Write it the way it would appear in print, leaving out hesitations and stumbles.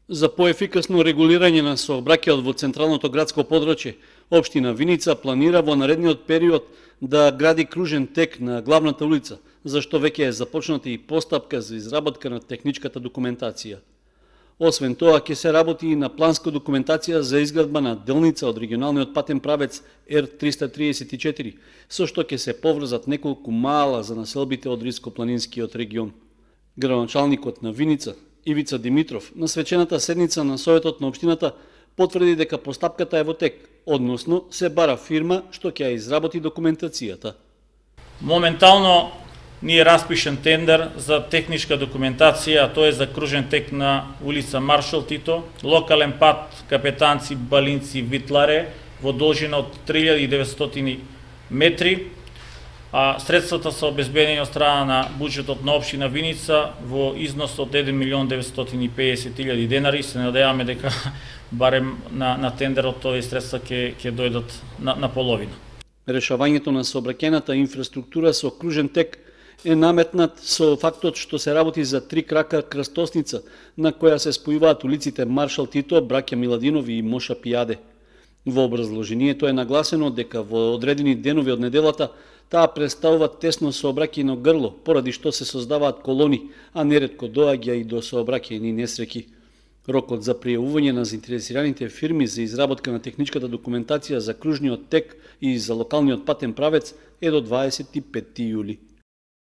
За поефикасно регулирање на сообраќајот во централното градско подрачје, општина Виница планира во наредниот период да гради кружен тек на главната улица, за што веќе е започната и постапка за изработка на техничката документација. Освен тоа, ќе се работи и на планска документација за изградба на делница од регионалниот патен правец Р334, со што ќе се поврзат неколку мала за населбите од Риско-планинскиот регион. Градоначалникот на Виница, Ивица Димитров, на свечената седница на Советот на општината потврди дека постапката е во тек, односно се бара фирма што ќе ја изработи документацијата. Моментално ние распишен тендер за техничка документација, а тоа е за кружен тек на улица Маршал Тито, локален пат Капетанци, Балинци, Витларе во должина од 3900 метри, а средствата се обезбедени од страна на буџетот на општина Виница во износ од 1.950.000 денари. Се надеваме дека барем на тендерот овие средства ќе дојдат на половина. Решавањето на сообраќајната инфраструктура со кружен тек е наметнат со фактот што се работи за 3 крака крстосница на која се спојуваат улиците Маршал Тито, Браќа Миладинови и Моша Пијаде. Во образложението е нагласено дека во одредени денови од неделата таа представува тесно сообраќајно грло, поради што се создаваат колони, а неретко доаѓа и до сообраќајни несреќи. Рокот за пријавување на заинтересираните фирми за изработка на техничката документација за кружниот тек и за локалниот патен правец е до 25 јули.